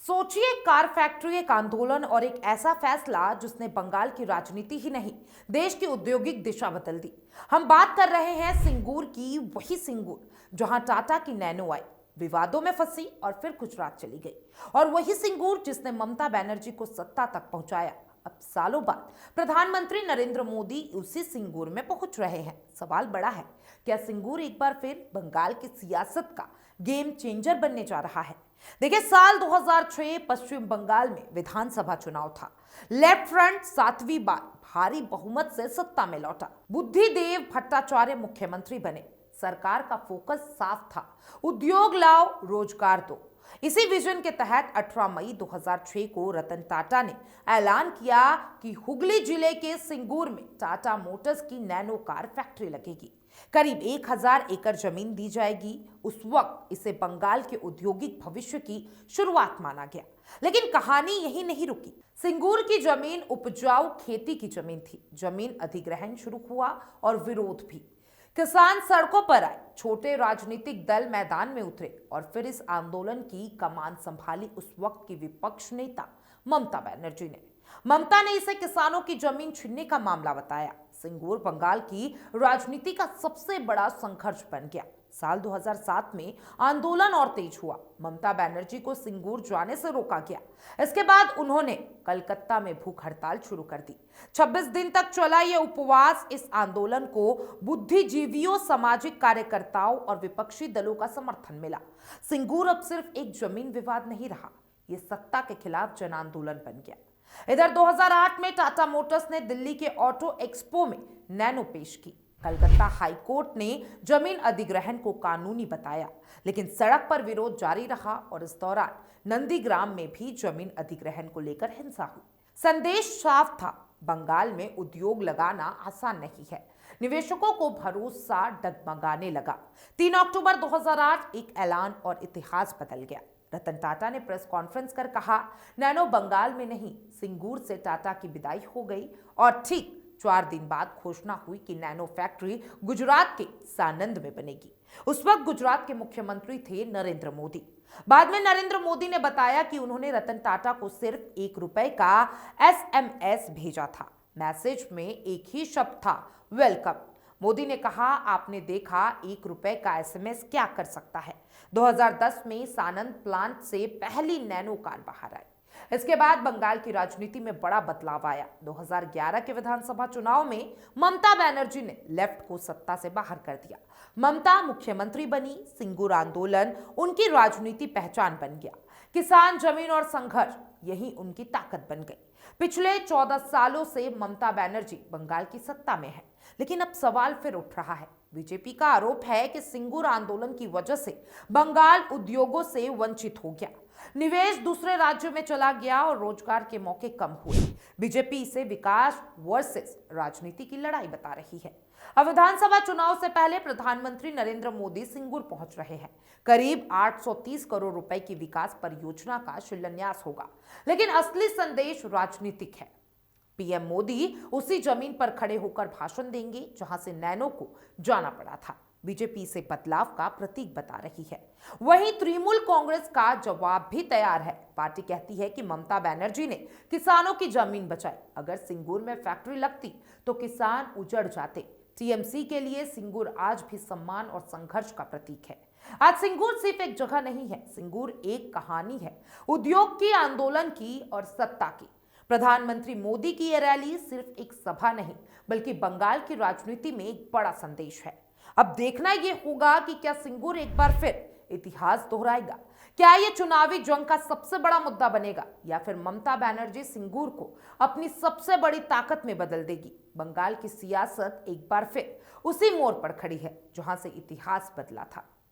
सोचिए, car factory एक आंदोलन और एक ऐसा फैसला जिसने बंगाल की राजनीति ही नहीं, देश की औद्योगिक दिशा बदल दी। हम बात कर रहे हैं सिंगूर की, वही सिंगूर जहां टाटा की नैनो आई, विवादों में फंसी और फिर गुजरात चली गई। और वही सिंगूर जिसने ममता बनर्जी को सत्ता तक पहुंचाया। अब सालों बाद प्रधानमंत्री नरेंद्र मोदी उसी सिंगूर में पहुंच रहे हैं। सवाल बड़ा है, क्या सिंगूर एक बार फिर बंगाल की सियासत का गेम चेंजर बनने जा रहा है? देखिए, साल 2006 पश्चिम बंगाल में विधानसभा चुनाव था। लेफ्ट फ्रंट 7वीं बार भारी बहुमत से सत्ता में लौटा। बुद्धिदेव भट्टाचार्य मुख्यमंत्री बने। सरकार का फोकस साफ था, उद्योग लाओ, रोजगार दो। इसी विजन के तहत 18 मई 2006 को रतन टाटा ने ऐलान किया कि हुगली जिले के सिंगूर में टाटा मोटर्स की नैनो कार फैक्ट्री लगेगी। करीब 1000 एकड़ जमीन दी जाएगी। उस वक्त इसे बंगाल के औद्योगिक भविष्य की शुरुआत माना गया। लेकिन कहानी यही नहीं रुकी। सिंगूर की जमीन उपजाऊ खेती की जमीन थी। जमीन अधिग्रहण शुरू हुआ और विरोध भी। किसान सड़कों पर आए, छोटे राजनीतिक दल मैदान में उतरे और फिर इस आंदोलन की कमान संभाली उस वक्त की विपक्ष नेता ममता बनर्जी ने। ममता ने इसे किसानों की जमीन छीनने का मामला बताया। सिंगूर बंगाल की राजनीति का सबसे बड़ा संघर्ष बन गया। साल 2007 में आंदोलन और तेज हुआ। ममता बनर्जी को सिंगूर जाने से रोका गया। इसके बाद उन्होंने कलकत्ता में भूख हड़ताल शुरू कर दी। 26 दिन तक चला यह उपवास। इस आंदोलन को बुद्धिजीवियों, सामाजिक कार्यकर्ताओं और विपक्षी दलों का समर्थन मिला। सिंगूर अब सिर्फ एक जमीन विवाद नहीं रहा, यह सत्ता के खिलाफ जन आंदोलन बन गया। इधर 2008 में टाटा मोटर्स ने दिल्ली के ऑटो एक्सपो में नैनो पेश की। कलकत्ता हाई कोर्ट ने जमीन अधिग्रहण को कानूनी बताया, लेकिन सड़क पर विरोध जारी रहा और इस दौरान नंदीग्राम में भी जमीन अधिग्रहण को लेकर हिंसा हुई। संदेश साफ था, बंगाल में उद्योग लगाना आसान नहीं है। निवेशकों को भरोसा डगमगाने लगा। 3 अक्टूबर 2008 एक ऐलान और इतिहास बदल गया। रतन टाटा ने प्रेस कॉन्फ्रेंस कर कहा, नैनो बंगाल में नहीं, सिंगूर से टाटा की विदाई हो गई। और ठीक 4 दिन बाद घोषणा हुई कि नैनो फैक्ट्री गुजरात के सानंद में बनेगी। उस वक्त गुजरात के मुख्यमंत्री थे नरेंद्र मोदी। बाद में नरेंद्र मोदी ने बताया कि उन्होंने रतन टाटा को सिर्फ ₹1 का SMS भेजा था। मैसेज में एक ही शब्द था, वेलकम। मोदी ने कहा, आपने देखा ₹1 का SMS क्या कर सकता है। 2010 में सानंद प्लांट से पहली नैनो कार बाहर आई। इसके बाद बंगाल की राजनीति में बड़ा बदलाव आया। 2011 के विधानसभा चुनाव में ममता बनर्जी ने लेफ्ट को सत्ता से बाहर कर दिया। ममता मुख्यमंत्री बनी। सिंगूर आंदोलन उनकी राजनीति पहचान बन गया। किसान, जमीन और संघर्ष, यही उनकी ताकत बन गई। पिछले 14 सालों से ममता बनर्जी बंगाल की सत्ता में है, लेकिन अब सवाल फिर उठ रहा है। बीजेपी का आरोप है कि सिंगूर आंदोलन की वजह से बंगाल उद्योगों से वंचित हो गया, निवेश दूसरे राज्यों में चला गया और रोजगार के मौके कम हुए। बीजेपी इसे विकास वर्सेस राजनीति की लड़ाई बता रही है। अब विधानसभा चुनाव से पहले प्रधानमंत्री नरेंद्र मोदी सिंगूर पहुंच रहे हैं। करीब 830 करोड़ रुपए की विकास परियोजना का शिलान्यास होगा, लेकिन असली संदेश राजनीतिक है। पीएम मोदी उसी जमीन पर खड़े होकर भाषण देंगे जहां से नैनो को जाना पड़ा था। बीजेपी इसे बदलाव का प्रतीक बता रही है। वहीं तृणमूल कांग्रेस का जवाब भी तैयार है। पार्टी कहती है कि ममता बनर्जी ने किसानों की जमीन बचाई। अगर सिंगूर में फैक्ट्री लगती तो किसान उजड़ जाते। टीएमसी के लिए सिंगूर आज भी सम्मान और संघर्ष का प्रतीक है। आज सिंगूर सिर्फ एक जगह नहीं है, सिंगूर एक कहानी है, उद्योग की, आंदोलन की और सत्ता की। प्रधानमंत्री मोदी की यह रैली सिर्फ एक सभा नहीं, बल्कि बंगाल की राजनीति में एक बड़ा संदेश है। अब देखना यह होगा कि क्या सिंगूर एक बार फिर इतिहास दोहराएगा। क्या यह चुनावी जंग का सबसे बड़ा मुद्दा बनेगा, या फिर ममता बनर्जी सिंगूर को अपनी सबसे बड़ी ताकत में बदल देगी। बंगाल की सियासत एक बार फिर उसी मोड़ पर खड़ी है जहां से इतिहास बदला था।